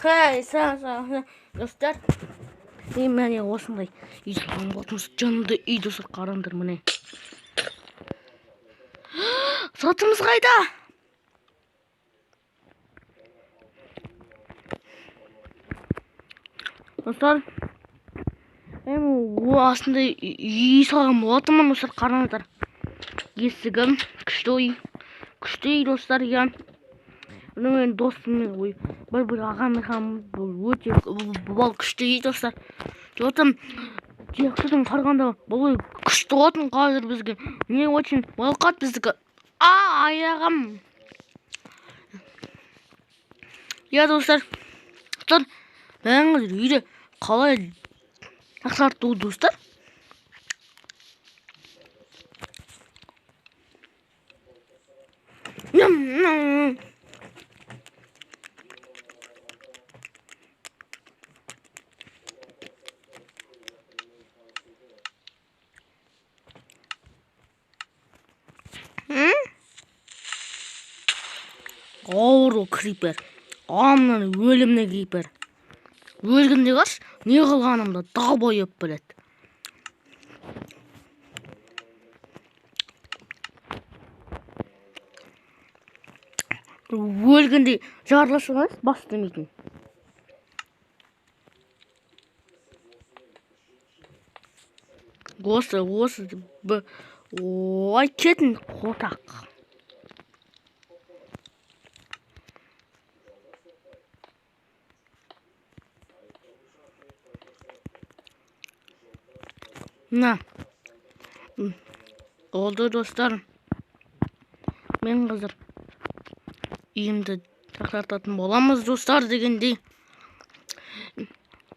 сау достар. Міне осындай үй салған болатынбыз. Жанымды үй достар, қараңдар міне. Сатымыз қайда? Достар, астында үй салған болатынмын достар, қараңдар. Есігім күшті үй достар, иә. Мен досыммен бір ағам өте бұл күшті үй достар. Жотым тектің қарғанда бұл күшті болатын қазір бізге. Не очень балқат біздікі. Аяғым. Я достар, бәріңіз үйде қалай жақсарту достар? Ауыр крипер. Амнан өліміне крипер. Өлгенде қаш, не қылғанымды дал бойып біледі. Өлгенде жарылышыңыз бастамайтын. Осы ой кетін қотақ. На. Oldu dostlar. Мен қазір үйімді жақсартатын боламыз достар дегендей.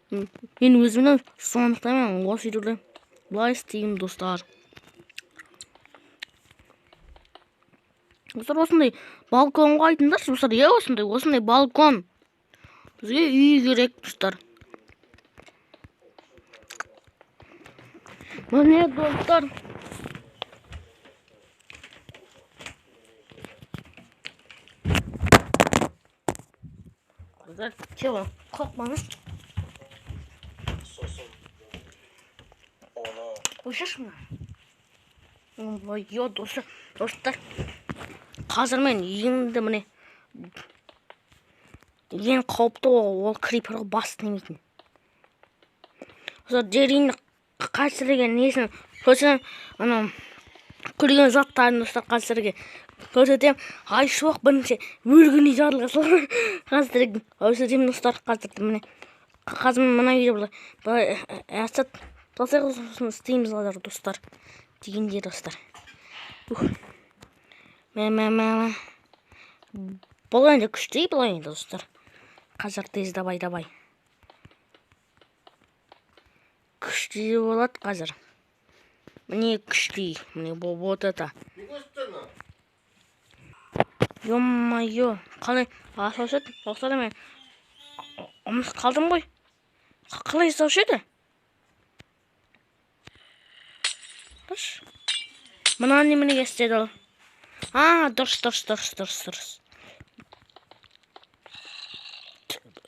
Мен өзімнің сондықтан мен осы үйді былай істеймін достар. Достар, осындай балконға айтыңдаршы достар. Е, осындай балкон. Бізге үй керек достар. Міне достар. Dostlar, çabuk korkmanız. Uşaq mı? Vay yo dostlar. Қазір мен енді міне ең қауіпті ол криперға бас демейтін. Достар, жеріне қасырген несін көрсен, көрген заттарын достар қасырге көрсетем. Айшуақ бірінші өлгені жарылғасы қасырген көрсетем достар. Қазір мына үйде былай әсет тасай қылсын істейміз қазір достар дегенде достар. Бұл енді күшті бұл енді достар. Қазір тез давай. Күшті болады қазір. Міне күшті. Міне вот это. Ё-моё, қалай асаушы еді? Достар, мен ұмыс қалдым ғой. Қалай асаушы еді? Мына неменеге істеді ол? Дұрыс.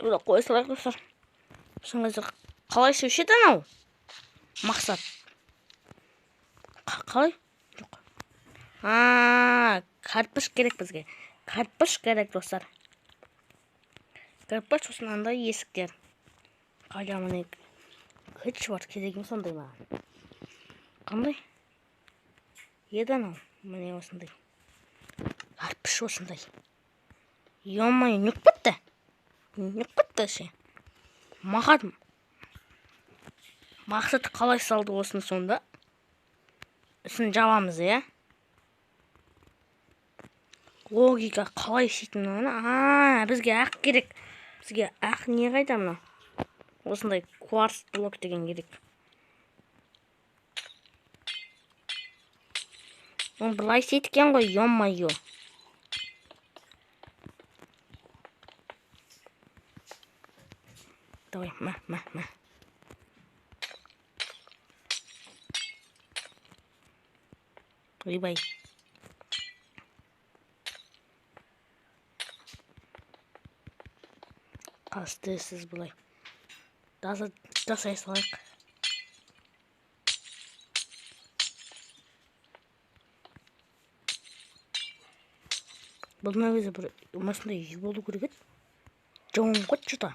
Қой салайық достар. Қалай істеуші еді анау? Мақсат. Қалай? Кірпіш керек бізге. Кірпіш керек достар. Кірпіш сосын андай есіктер. Қайда міне күш бар керегім сондай ма? Қандай? Еді анау. Міне осындай. Кірпіш осындай. Ё-моё, нүк бітті ше. Мақсат қалай салды осыны сонда? Үсін жабамыз, е? Логика қалай істейтін оны? Бізге ақ керек. Бізге ақ не қайда мына? Осындай кварц блок деген керек. Оны былай істейткен ғой, ё-моё. Давай, ма. Ойбай. Kastesiz bulay. Da ses var. Bunlar bize bir masında iyi oldu kurgut. Çoğun kaçta.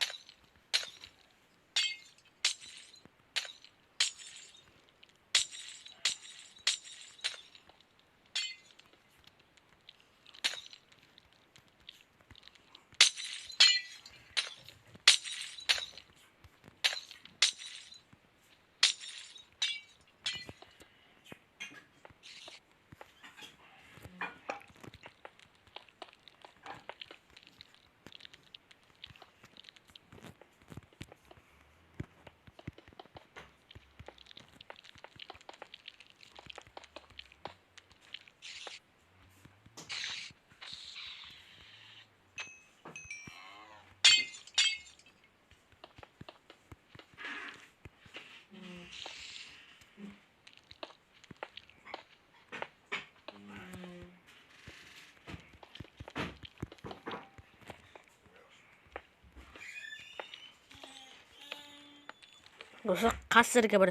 Осы қазіргі бір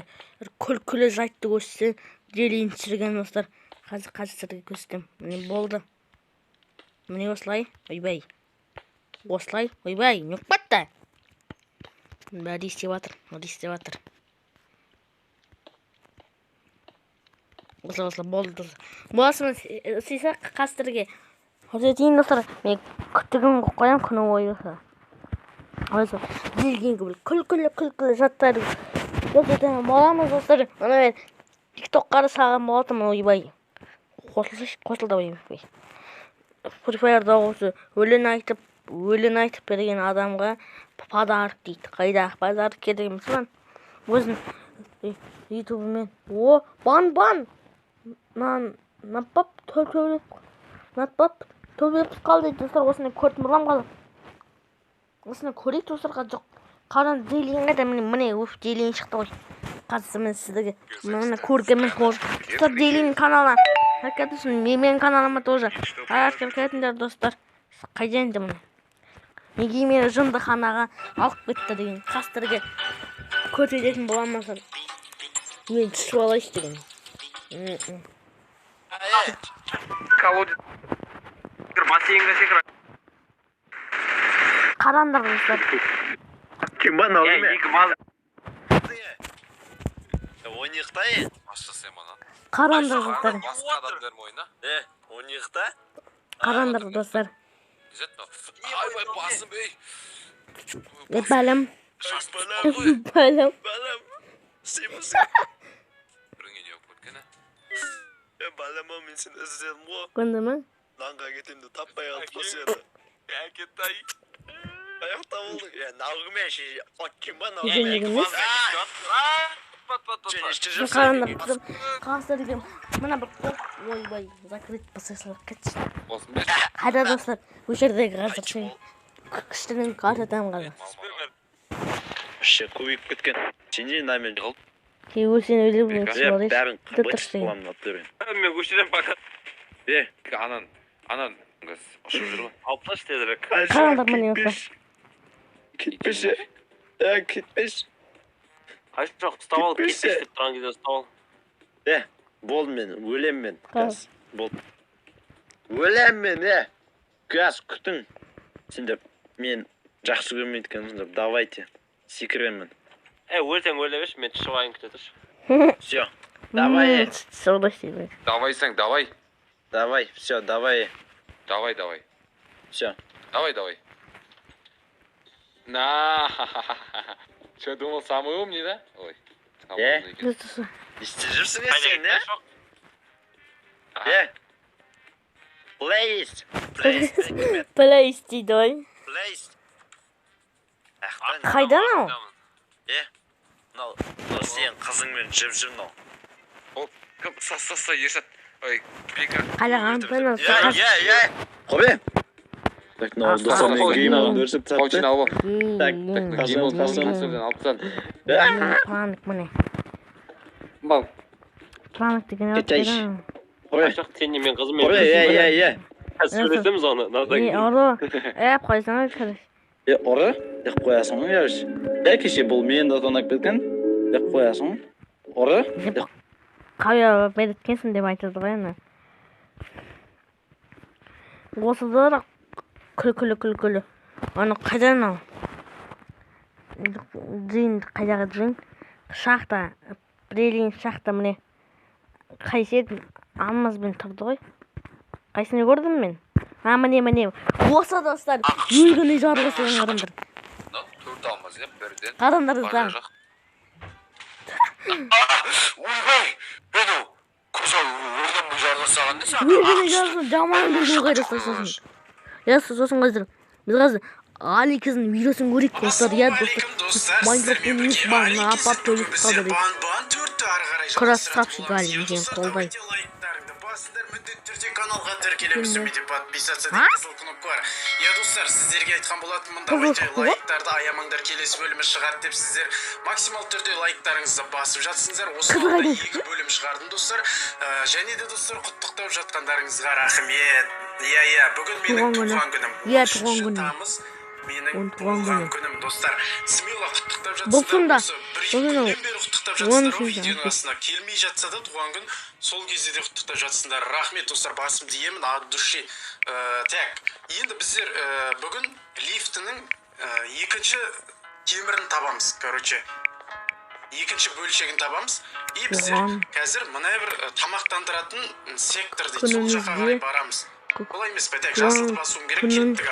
күлкілі жайтты көрсетсе желейін түсірген достар. Қазіргі көрсетем. Міне болды. Міне осылай. Ойбай. Осылай. Ойбай. Не қыпатты? Бәрі істеп жатыр. Осылай болды достар. Боласымен сүйсе қазірге көрсетейін достар. Мен күттігін қоям күні бойы достар. Oysa dilgingi bir külkülü zatlar gözetene bolamız dostlar. Ana ben TikTok'ları sağlam bolatım oybay. Qo'shildi oybay. Free Fire'da o'zi o'lin aytib bergan odamga pодарок deydi. Qayda pодарок kerak mislan? O'zim YouTube'men ban napap tövbe qoldi dostlar. O'sini ko'rib bulam qoldi. Осыны көрейік достарға жоқ. Қаран делинге де міне делин шықты ғой. Қазір мен сіздерге мына көргенмен достар делин каналына әркетсін. Менің каналыма тоже әркетіңдер достар. Қайда енді міне. Неге мені жындыханаға алып кетті деген қастырге көрсететін боламаса мен түсіп алайын деген. Колодец. Бассейнге секіріп. Қараңдар достар. Kim bana oğlum ya? Он ехта? Қараңдар достар. Басқа адамдар мойны. Он ехта? Қараңдар достар. Ай, басым ей. Бәлем. Балам. Симсің. Біріңе не болып кеткені? Балама мен сені іздедім ғой. Көрді ме? Нанға кетемді таппай қалдық қой сені. Әкетай. Аяқта болдық. Нағымен шеше. Kim bana Жеңгеміз. Қараңдар достар. Қазірге мына бір ойбай закрыть посылсақ кетші. Болсын бе? Қайда достар? Бұл жердегі қазір күштінің қартатам қазір. Ше көбейіп кеткен. Сенде намен қалды. Кейбір сен өліп өтіп Бәрін Тұтыр қабат істеген. қыламын атырын. Мен көшірем бақа. Анан ұшып жүр ғой. Алып таш тезірек. Қараңдар міне осы. Кетпеш. Кетпеш. Hayır çok stav alıp gitmiştik turan gidiyor stav al. Бол мен, өлем мен. Қал. Бол. Өлем мен, Газ күтің. Сендер мен жақсы көрмейді екенсіңдер. Давайте. Секіремін. Өлсең өле беш, мен шығып айын күте тұршы. Все. Давай. Солда істейді. Давайсаң, давай. Давай. Все, давай. Давай. Все. Давай. Что, думал, самый умный, да? Ой. İşte жүрсің сен, не? Плейс. Плейс дейді ой. Плейс. Қайдан ау? Мынау сен қызыңмен жіп жүр мынау. Саса, Ершат. Ой, бека. Қалаған пен Қобе. Так, мынау достар мен геймнан көрсіп тапты. Қаучин алып. Так, Планик міне. Бал. Планик деген Кетейш. Hayır çok seni men kızım Қобе, Söylesemiz onu. Nereden? Ұры. Қойсаңыз қараш. Ora, deb qo'yasan yarış. Kishi бұл meni de to'nab ketgan. Deb qo'yasan. Ora. Kaya belirtkensin деп айтады ғой енді. Осы да күлкілі. Оны қайдан ал? Джин қайдағы джин? Шахта, Брелин шахта міне. Қайсы алмазбен тұрды ғой. Қайсыны көрдім мен? Міне. Осы достар, өлгіні жарғысы қарандар. Төрт алмаз деп бірден. Қарандарыздар. Ойбай, ben o kuzey oradan bu jarga sağlandı sen. Өлгіні жарғысы жаман өлгіні қайрасы сосын. Сосын қазір. Біз қазір Ali kızın videosunu görük dostlar ya dostlar. Minecraft'ın ilk bağına apap bölük kalır. Kıras sapşı galiba diyeceğim kolday. Каналға тіркелеміз деп подписаться деп қызыл кнопка бар. Я достар, сіздерге айтқан болатынмын, давайте лайктарды аямаңдар, келесі бөлімі шығады деп сіздер максимал түрде лайктарыңызды басып жатсыңыздар. Осы уақытта 2 бөлім шығардым достар. Және де достар, құттықтап жатқандарыңызға рахмет. Бүгін менің туған күнім. Туған күнім. Менің туған күнім достар. Смело құттықтап Болсын да. Біріншіден бері құттықтап жатсыңдар. Видеоның астына келмей жатса да туған күн сол кезде де құттықтап жатсыңдар. Рахмет достар, басымды иемін от души. Так, енді біздер бүгін лифтінің екінші темірін табамыз, короче. Екінші бөлшегін табамыз. И біздер қазір мына бір тамақтандыратын сектор дейді. Сол жаққа қарай барамыз. Олай емес пе? Так, жасылды басуым керек, кеттік.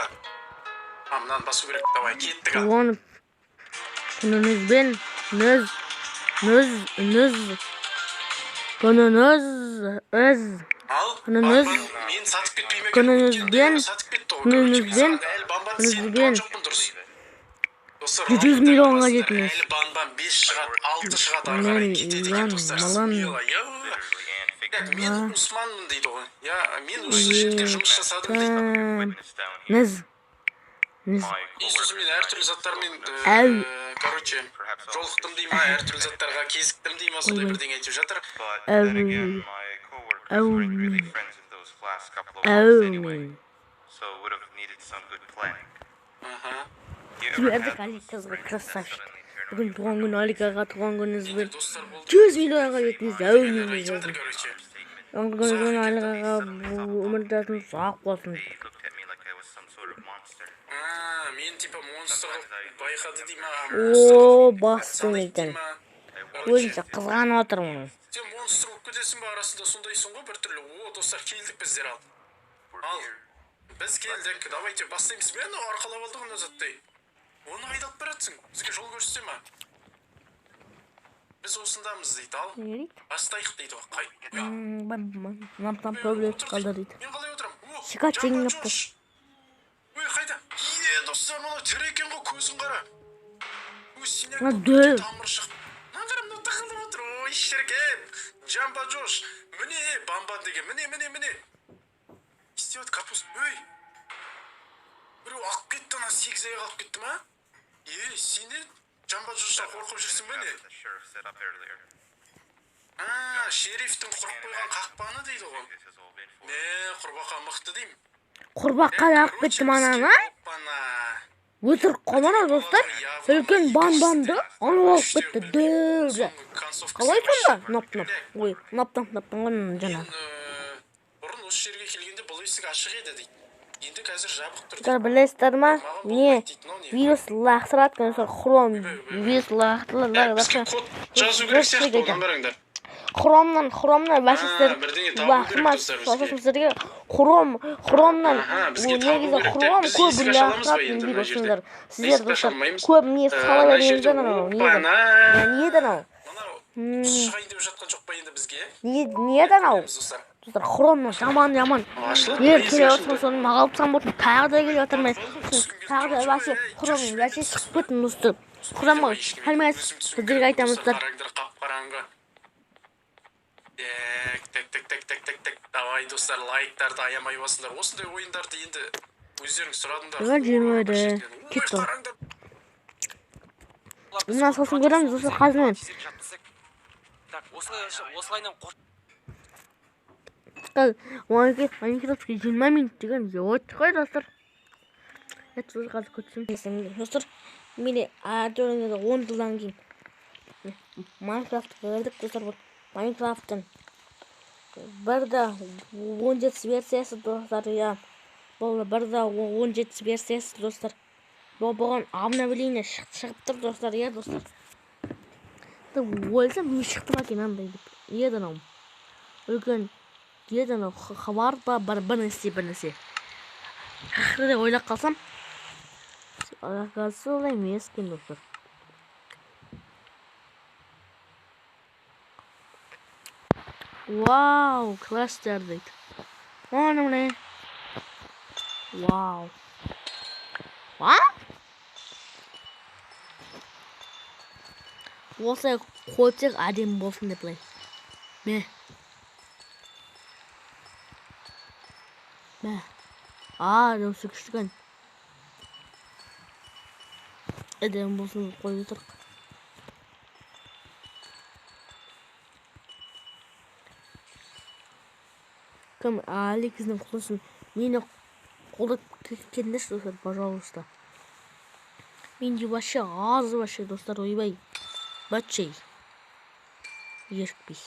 Мынаны басу керек, давай, кеттік. Күніңізбен Мен сатып кетпеймек. 100 миллионға жетіңіз. Әлі банбан 5 шығады, 6 шығады ары қарай кетеді екен достар. Мен Усманмын дейді ғой. Мен осы жерде жұмыс жасадым дейді. Иисусымен әртүрлі заттармен, короче, жолықтым дей ма, әртүрлі заттарға кезіктім дей ма, сондай бірдеңе айтып жатыр. Жібердік Аликаға красавчик. Бүгін туған күн Аликаға туған күніңізбен 100 миллионға жетіңіз. Әумин жаздым. Туған күн Аликаға өмірден сақ болсын. Мен типа монстр байқады дей ма? О, бастың екен. Өзінше қызғанып отырмын. Сен монстр болып кетесің ба арасында, сондайсың ғой біртүрлі. О, достар, келдік біздер ал. Біз келдік, давайте бастаймыз. Мен арқалап алдық оны заттай. Оны айдалып баратсың, бізге жол көрсете ма? Біз осындамыз дейді, ал. Бастайық дейді ғой. Намтан проблем қалды дейді. Мен қалай отырам? Шикат жеңін апты. Ой, қайда? Достар, мұны тірі екен ғой, көзін қара. Дөй. Тамыр шық. Маңғарым, мұны тақылып отыр. Ой, шеркен. Джамба Джош. Міне, бамбан деген. Міне. Истеват капуст. Ой. Біреу алып кетті, ана 8 аяқ алып кетті ма? Сен де Джамба Джоштан қорқып жүрсің бе не? Шерифтің құрып қойған қақпаны дейді ғой. Құрбаққа мықты деймін. Құрбаққа алып кетті манана? Өтірік қомана достар. Үлкен банбанды алып кетті. Дөйді. Қалай сонда? Ой, наптан ғын жаңа. Бұрын осы жерге келгенде бұл есік ашық еді дейді. Енді қазір жабық тұр. Білесіздер ма? Не? Вирус лақтырады көңсір хром. Вирус лақтырады. Жазу керек сияқты оған қараңдар. Хромнан бәшістер лақтырмас. Сосысыздерге хромнан негізі хром көп лақтыратын вирусыңдар. Сіздер достар көп не сала беріңіздер анау. Ниеді анау? Шығайын деп жатқан жоқ па енді бізге? Ниеді анау? Dostlar хромнан жаман. Келе отқан соны мағалыпсан болсын. Тағы да келе отыр мен. Тағы да бәсе хромның бәсе шығып кеттім достар. Хромға қалмайыз. Біздерге айтамыз достар. Так. Давай достар, лайктарды аямай басыңдар. Осындай ойындарды енді өздеріңіз сұрадыңдар. Жемеді. Кетті. Мына сосын көреміз достар қазымен. Так, осылайынан Майнкрафтке 20 минут деген жауап қой достар. Netflix қазір көтсем. Достар, мені әртүрлі 10 жылдан кейін Майнкрафтқа кірдік достар. Майнкрафттың бірде 17 версиясы достар, я. Бұл бірде 17 версиясы достар. Бұған обновление шығып тұр достар, я достар. Ойласам не шықты ма екен андай деп. Еді анау. Үлкен еді анау хабар ба бір нәрсе. Ақыры ойлап қалсам, оказывается олай емес екен достар. Вау, кластер дейді. Оны міне. Вау. Осылай қойсақ әдемі болсын деп былай. Мә. Осы күштіген. Әдемі болсын қойып тұрық. Кім Алекіздің құлысын мені қолдап кеткендерші достар, пожалуйста. Менде вообще аз вообще достар, ойбай. Бачей. Ешкпей.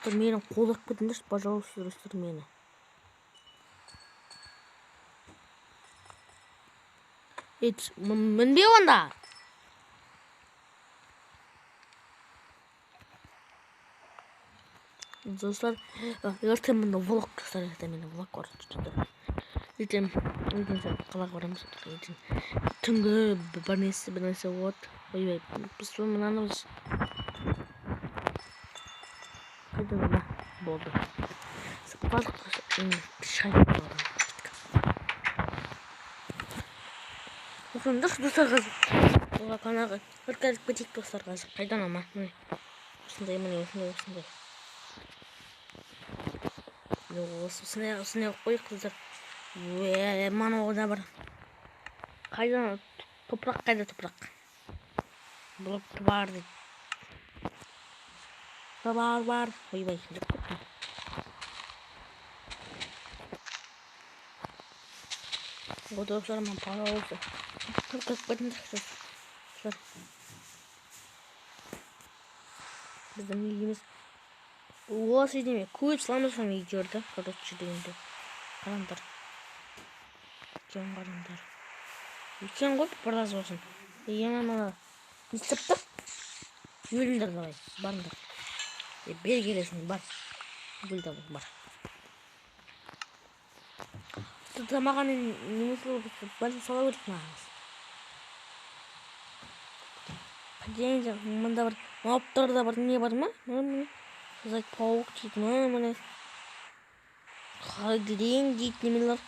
Мені қолдап кеткендерші, пожалуйста, достар, мені. Мінбе онда. Достар, ертең мені влог достар, ертең мені влог көрсетеді. Ертең қалаға барамыз. Түнгі бір нәрсе от. Ойбай, біз мынанымыз. Қайдан ма болды. Сыппалық шайып қалдым. Осында достар қазір. Оға қанағы ұрқазып кетейік достар қазір. Қайдан ама. Осындай. Осындай қой қыздар. Мана ода бар. Қайдан топырақ қайда топырақ. Бұл бар дейді. Бар. Ойбай. Вот достар, маған пожалуйста. Как подносится. Біздің үйіміз осы деме көйіп саламыз соң үйдерді. Короче дегенде. Қараңдар. Қараңдар. Екен ғой біраз болсын. Мана не істепті? Өліңдер давай. Барыңдар. Бер келесің, бар. Бүлді бар. Тут маған немесе бәлін сала өрік мағыз. Қадейінді, мұнда бір мауыптарда бір не бар ма? Қызайт пауық дейді ма? Мұны қадейін дейді немелер.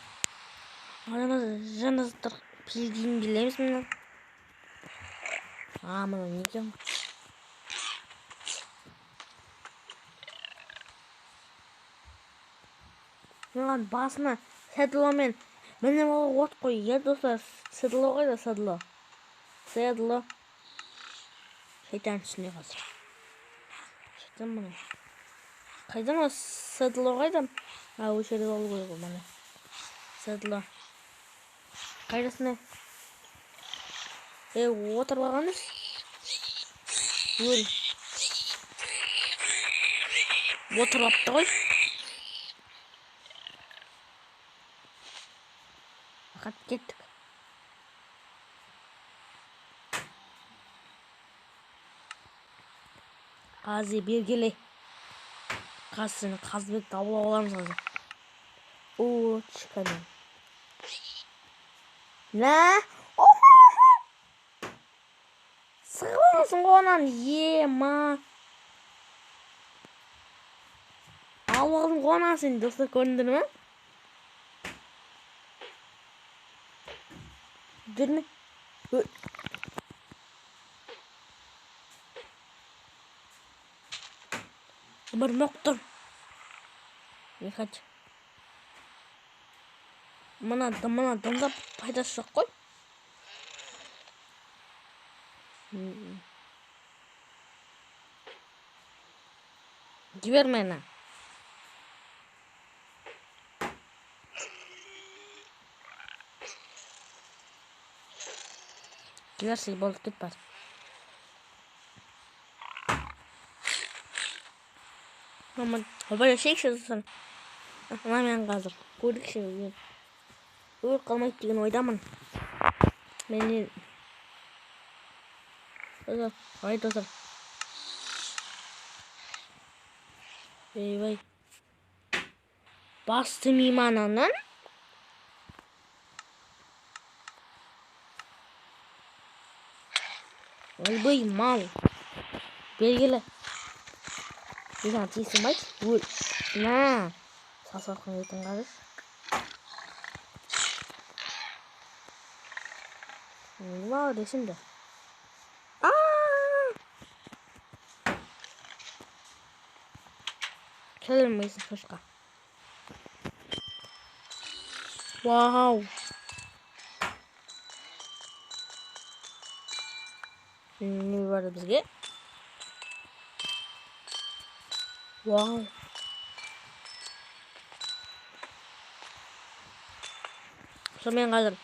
Мұны жаназдар пилгейін білеміз мұны. Мұны некен? Мұған басына седломен мініп алып от қой. Ер достар, седло қайда седло? Седло. Шайтан түсіне қазір. Шайтан мұны. Қайдан о седло қайда? Өшерді алу қой ғой мұны. Седло. Қайдасына? Отыр бағаныз? Өл. Отыр апты ғой. Ақат кеттік. Қазы бергелей. Қазыны қазбек дауыла оламыз қазы. Чықамен. Нә? Сығылыңызың қонан. Ма. Алуағын қонан сен достар көріндір ме? Дүрме? Бір моқтыр. Ехать. Мына дымда пайдасы жоқ қой. Жібер мені. Жіберші болып кетпәді. Мама, бөлісейікші достар. Ана мен қазір көрдікші. Өліп қалмайды деген ойдамын. Менен ай достар. Бей. Басты мейманынан ойбай мал белгілі. Bizden tiysin bak. Vur. Na. Sasakın yetin karış. Var de şimdi. Gelir misin çocuklar? Wow. Ne var bizge? Wow. Sonradan kalır.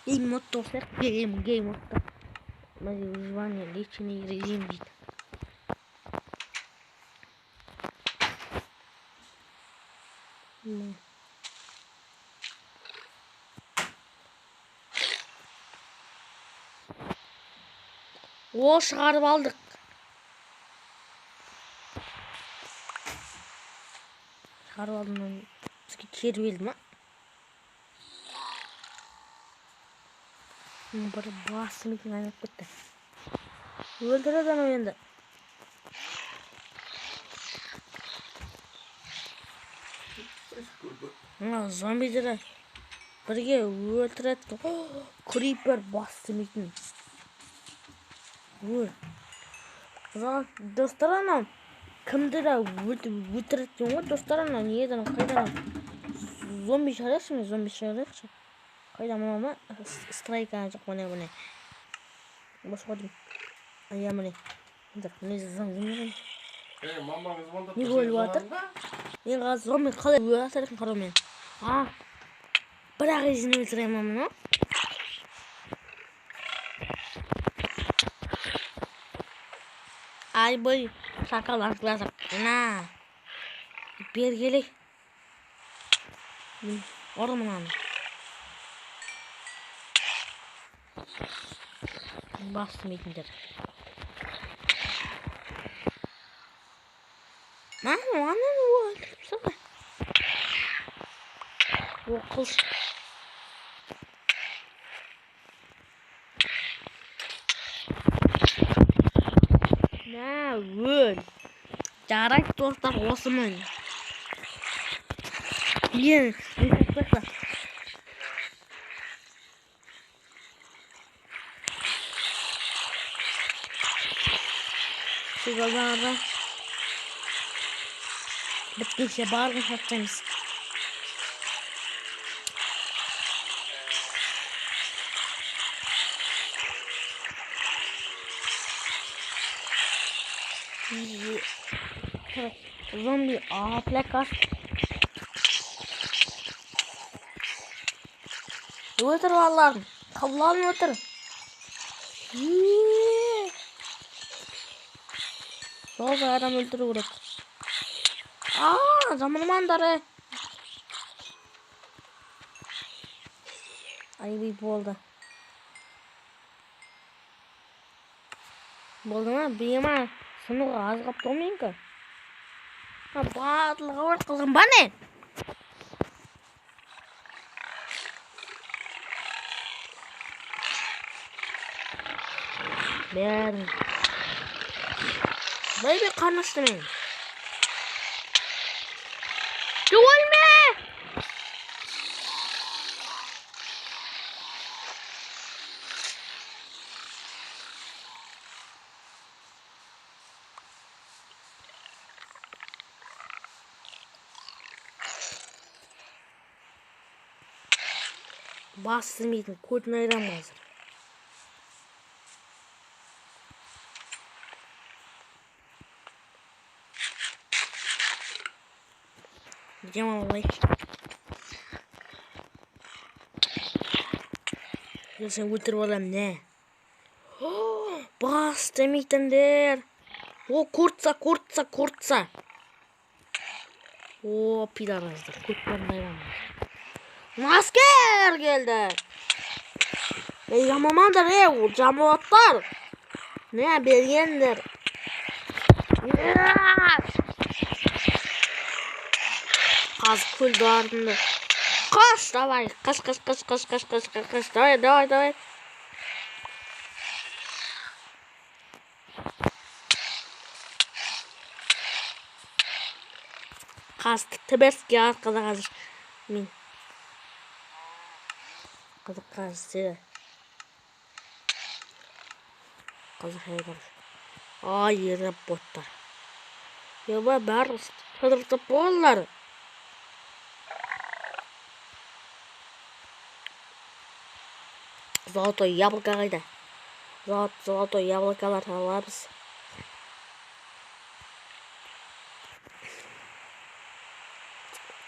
Game mode dostlar. Game mode. Mas выживание личный режим бит. О, шығарып алдық. Шығарып алдым. Бізге кері берді ма? Бір басым екен айнап кетті. Өлтіреді анау енді. Зомбидері бірге өлтіреді. Крипер басым екен. Достар анау кімдері өлтіреді ғой. Достар анау неден қайдан зомби шығарайықшы. Зомби шығарайықшы. Қайда мына страйка жоқ міне. Бос қойдым. Ая міне. Не зомби. Не өліп жатыр? Мен қазір зомби қалай өліп жатыр екен қараумен. Бірақ езін өлтіремін мұны. Ай бой, шакал артыласып. На. Бергелей. Ормананы. Bastım ikindir. Lan o? Sana. O kız. Ne öl. Jarak dostlar Osman. Yen. Şuralarda bittiyse bağırın satacağız. Zombi plakas. Ötür vallahi. Kavlan ötür. Sol adam öldürüyoruz. Zamanım andarı. Ay bir oldu. Oldu mu? Beyime sınığı az kaptı olmayın ki. Batılığa var kızım bana. Ben. Böyle bir karnıştım ben. Ölme! Bastım yedim. Kurt neyden hazır? Gideceğim ama. Я сені өлтіріп аламын, не? Бас демейтіндер. О, куртса. О, пидараздар. Көттерін Asker geldi. Yamamandır o camaatlar. Ne belgendir. Kaz kul dağırında. Kaç davay. Kaç. Davay. Kaz teberski arkada hazır. Min. Kazık kazı. Kazık hayır. Hayır botlar. Ya ben barış. Kazıkta bollar. Zolotay яблоко қайда? Золотой яблокалар аламыз.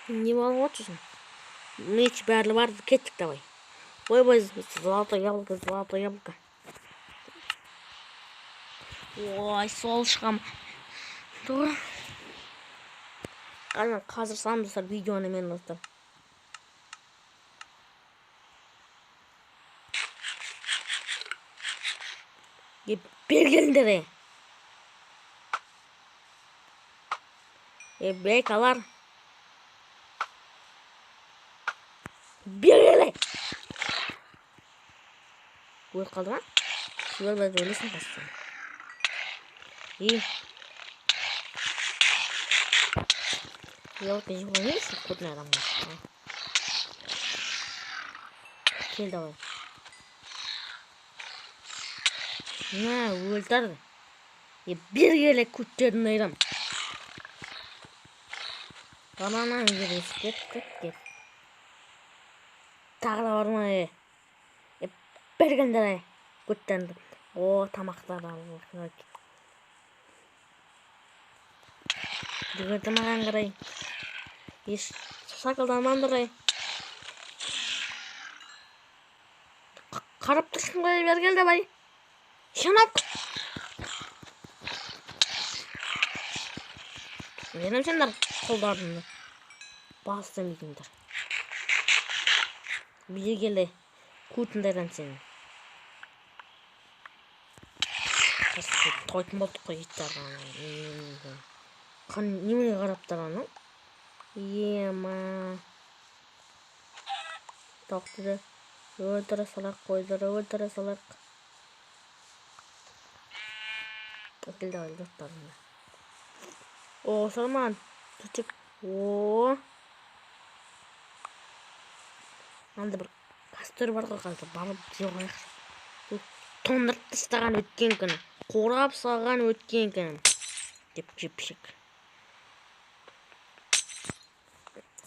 Не болып отырсың? Меч бәрі бар, кеттік давай. Ой, золотое яблоко. Ой, сол шығам. Doğru. Қазір саламын видеоны мен достар. Belgelindere. Bekalar. Belgele. Bu kaldı mı? Şöyle ben öylesin bastım. İyi. Yok bizim bu neyse kurt ne adam var. Gel davay. Ne öldürdü. Bir yere kurtlarını ayıram. Bana ne öldürüyorsun? Git. Tağla varma. Bergendere kurtlandı. O tamaklar alır. Gördüm ağangarayı. Hiç sakıldan mandırayı. Karıp dursun koyu bergelde bay. Şanap. Benim senler kollarımda. Bastım ikimdir. Bir gele. Kutundaydan senin. Toytun bolduk koy gitardan. Kan немеге қараптар аны? Ема. Тоқтыды. Өлтіре салақ. Келді өлді достарымда. О, Салман. Түтік. О. Анда бір кастер бар ғой қазір. Барып жоғайық. Тондырып тастаған өткен күні. Қорғап салған өткен күні. Деп жепшік.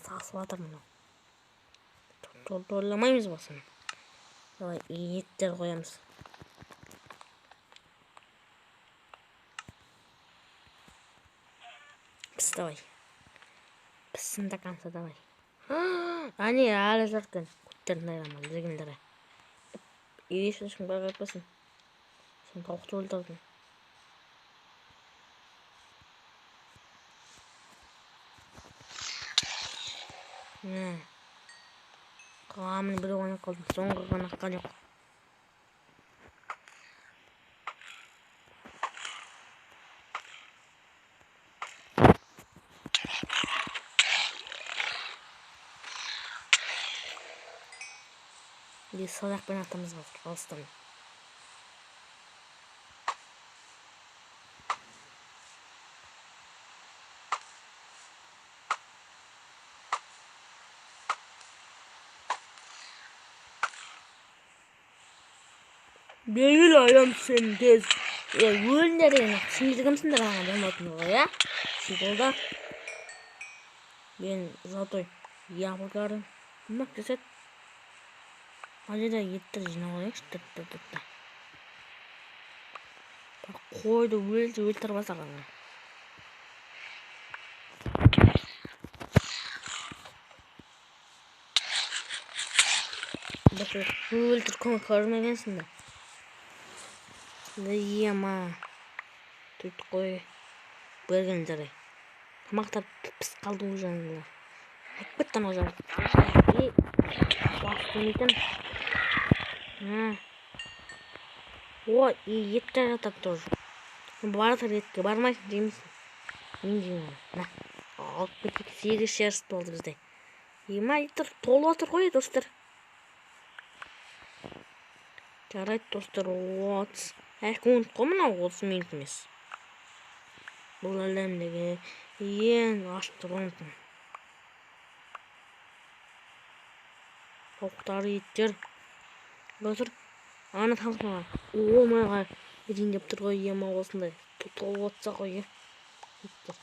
Сасып атыр мұны. Толламаймыз басын. Давай еттер қоямыз. Піс давай. Пісін да қанса давай. Ане әлі жарқын. Күттерін айрамын. Дегендері. Ешін бар қайпасын. Сен тоқты өлтірдің. Қамын бір оңай қалдым. Соңғы ғана қан жоқ. Салақпен атамыз бар. Алыстан. Belgili ayam sen tez. Өлдерін. Сіңіздігімсіңдер аңа болмайтын ғой, я? Шеколда. Мен золотой яблокарын. Мақ кесет. Hadi da yeter жинауға ешті. Қойды өлтір басағаны. Бір өлтіріп көрмегенсің да. Ема. Түйт қой. Бергендері. Тамақтар піс қалды ұжанылар. Әкпеттен ұжан. Бастымейтін. Ой, еттер жатап тұр. Бардыр етке бармайсың деймісің. Мен деймін. Алып кетіп 8 шеріст болды бізде. Ема еттер толы отыр ғой, достар. Жарайды, достар, 30. Әкуінт қомына 30 минут емес. Бұл әлемдегі ең аштыр онтын. Тоқтары еттер. Достар, аны танысмаға. Олмайға еден деп тұр ғой, ема осындай. Толы отса ғой. Еттер.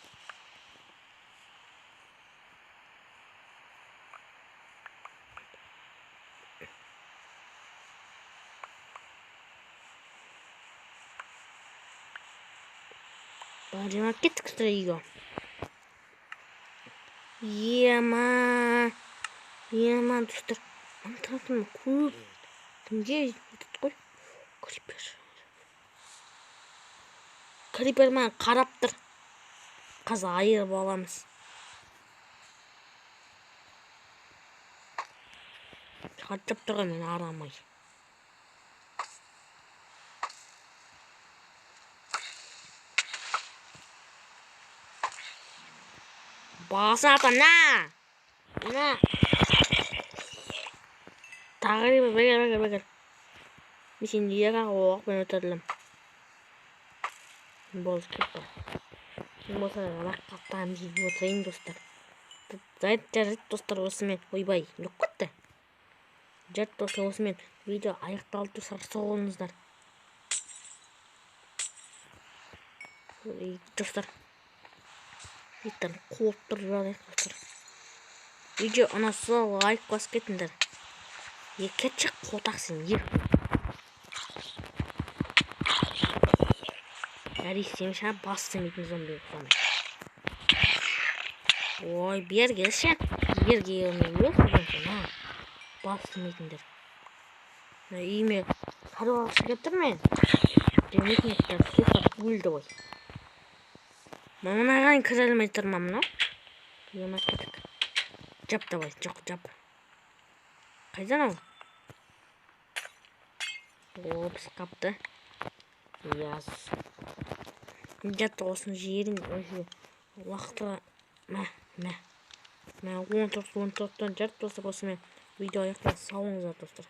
Бәріма кеттік стрейго. Ема, достар. Антыратын көп. Кімге етіп қой? Крипер мен қарап тұр. Қаза айырып аламыз. Қатып тұрға мен арамай. Басын ата, на! Тағыры бегер. Мен сен еға оғықпен өтірілім. Болыз кетті. Сен болса рақ қақтағым жейді отырайын, достар. Жарайды, достар, осымен. Ойбай, жоқ кетті. Жарайды, достар, осымен. Видео аяқталды, достар, соғылыңыздар. Достар. Еттен қуып тұр жарайды, достар. Видео ұнаса лайк басып кетіңдер. Кетші қотақсың, ел. Әрестен шаға бастымейтін зомби ұқсамай. Ой, берге шен. Берге еліне өз бастымейтіндер. Үйме қару алшы кеттір мен. Демейтін еттер кесар өлді ғой. Мамын ағайын кірелмей тұрма мұна. Ема кеттік. Жап давай, жоқ, жап. Қайдан ал? Опс, қапты. Яс. Жатты осын жерін уақытыға. Мә. 14-14-тен жарты достар осымен видео аяқтан сауыңыздар достар.